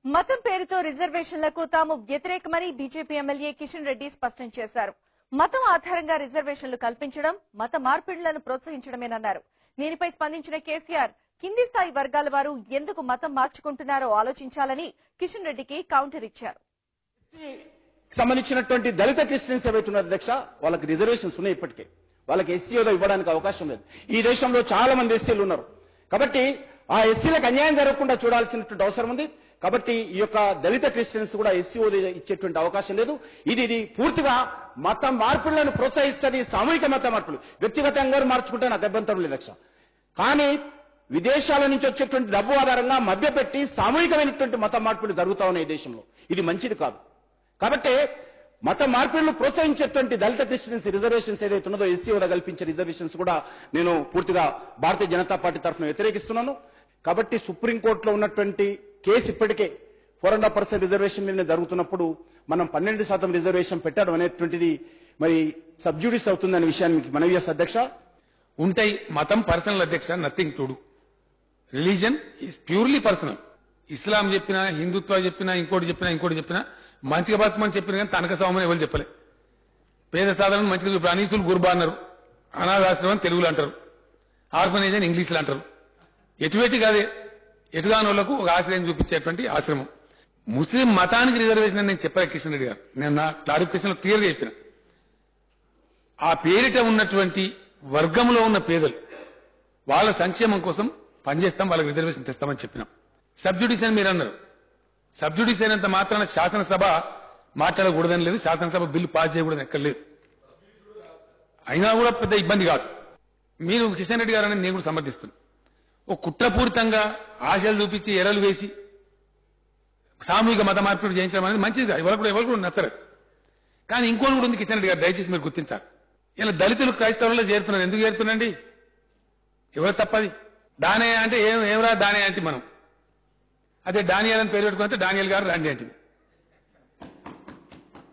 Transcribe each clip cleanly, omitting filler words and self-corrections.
మతం పేరుతో రిజర్వేషన్లకు తాము వ్యతిరేకమని బీజేపీ ఎమ్మెల్యే కిషన్ రెడ్డి స్పష్టం చేశారు. మతం ఆధారంగా రిజర్వేషన్లు కల్పించడం మత మార్పిడులను ప్రోత్సహించడమేనన్నారు. దీనిపై స్పందించిన కేసీఆర్ కింది స్థాయి వర్గాల వారు ఎందుకు మతం మార్చుకుంటున్నారో ఆలోచించాలని కిషన్ రెడ్డికి కౌంటర్ ఇచ్చారు. సంబంధించినటువంటి దళిత క్రిస్టియన్స్ ఏవైతున్నారు అధ్యక్ష, వాళ్ళకి రిజర్వేషన్స్ ఉన్నాయి. ఇప్పటికే వాళ్ళకి ఎస్సీ హోదా ఇవ్వడానికి అవకాశం లేదు. ఈ దేశంలో చాలా మంది ఎస్సీలు ఉన్నారు. కాబట్టి ఆ ఎస్సీలకు అన్యాయం జరగకుండా చూడాల్సినటువంటి అవసరం ఉంది. కాబట్టి ఈ యొక్క దళిత క్రిస్టియన్స్ కూడా ఎస్సీ హోదా ఇచ్చేటువంటి అవకాశం లేదు. ఇది పూర్తిగా మత మార్పులను ప్రోత్సహిస్తుంది. సామూహిక మత మార్పులు వ్యక్తిగతంగా మార్చుకుంటే నాకు అభ్యంతరం లేదు అధ్యక్ష. కానీ విదేశాల నుంచి వచ్చేటువంటి డబ్బు ఆధారంగా మభ్యపెట్టి సామూహికమైనటువంటి మత మార్పులు జరుగుతా ఉన్నాయి ఈ దేశంలో. ఇది మంచిది కాదు. కాబట్టి మత మార్పులను ప్రోత్సహించేటువంటి దళిత క్రిస్టియన్స్ రిజర్వేషన్స్ ఏదైతే ఉన్నదో ఎస్సీ హోదా కల్పించే రిజర్వేషన్స్ కూడా నేను పూర్తిగా భారతీయ జనతా పార్టీ తరఫున వ్యతిరేకిస్తున్నాను. కాబట్టి సుప్రీంకోర్టులో ఉన్నటువంటి కేసు ఇప్పటికే 4.5% రిజర్వేషన్ మీద జరుగుతున్నప్పుడు మనం 12% రిజర్వేషన్ పెట్టడం అనేటువంటిది మరి సబ్జుడిస్ అవుతుందనే విషయాన్ని మీకు మనవి చేస్తా అధ్యక్ష. ఉంటాయి మతం పర్సనల్ అధ్యక్ష, nothing to do. Religion is purely personal. ఇస్లాం చెప్పినా, హిందుత్వ చెప్పినా, ఇంకోటి చెప్పినా మంచిగా బతకమని చెప్పిన కానీ తనక సౌమని ఎవరు చెప్పలే. పేద సాధారణ మంచిగా చెప్పారు. అనీసులు గుర్బా అన్నారు, అనాథాశ్రమం అని తెలుగులో అంటారు, ఆర్ఫనేజ్ అని ఇంగ్లీష్లో అంటారు. ఎటువైతే కాదే ఎటుగాని వాళ్లకు ఒక ఆశ్రయం చూపించేటువంటి ఆశ్రమం. ముస్లిం మతానికి రిజర్వేషన్ అని నేను చెప్పాను కిషన్ రెడ్డి గారు. నేను నా క్లారిఫికేషన్ క్లియర్గా చెప్పిన ఆ పేరిట ఉన్నటువంటి వర్గంలో ఉన్న పేదలు వాళ్ళ సంక్షేమం కోసం పనిచేస్తాం, వాళ్ళకి రిజర్వేషన్ తెస్తామని చెప్పినాం. సబ్జుడిస్ అని మీరు అన్నారు. సబ్జుడిస్ అయినంత మాత్రాన శాసనసభ మాట్లాడకూడదని లేదు, శాసనసభ బిల్లు పాస్ చేయకూడదని ఎక్కడ లేదు. అయినా కూడా పెద్ద ఇబ్బంది కాదు. మీరు కిషన్ రెడ్డి గారు అనేది నేను కూడా సమర్థిస్తున్నాను. ఒక కుట్రపూరితంగా ఆశలు చూపించి ఎరలు వేసి సామూహిక మత మార్పిడి చేయించడం అనేది మంచిది కాదు. ఎవరు కూడా నచ్చలేదు. కానీ ఇంకోటి కూడా ఉంది కిషన్ రెడ్డి గారు, దయచేసి మీరు గుర్తించాలి. ఇలా దళితులు క్రైస్తవుల్లో చేరుతున్నారు. ఎందుకు చేరుతున్నారండి? ఎవరు తప్పది? దానే అంటే ఏమరా దానే అంటే మనం అదే డానియల్ అని పేరు పెట్టుకుంటే డానియల్ గారు రండి అంటే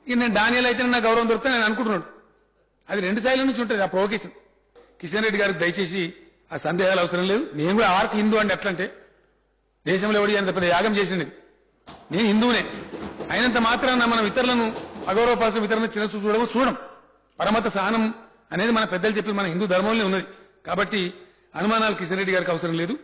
ఇక నేను డానియల్ అయితే నా గౌరవం దొరుకుతా నేను అనుకుంటున్నాడు. అది 2 సైడ్ల నుంచి ఉంటుంది ఆ ప్రొవకేషన్. కిషన్ రెడ్డి గారికి దయచేసి ఆ సందేహాలు అవసరం లేదు. నేను కూడా ఆర్క్ హిందూ అంటే ఎట్లంటే దేశంలో ఎవడి అంత పెద్ద యాగం చేసింది. నేను హిందువునే అయినంత మాత్రాన మనం ఇతరులను అగౌరవపరచం, ఇతరులను చిన్న చూడడం పరమత సహనం అనేది మన పెద్దలు చెప్పి మన హిందూ ధర్మంలో ఉన్నది. కాబట్టి అనుమానాలు కిషన్ రెడ్డి గారికి అవసరం లేదు.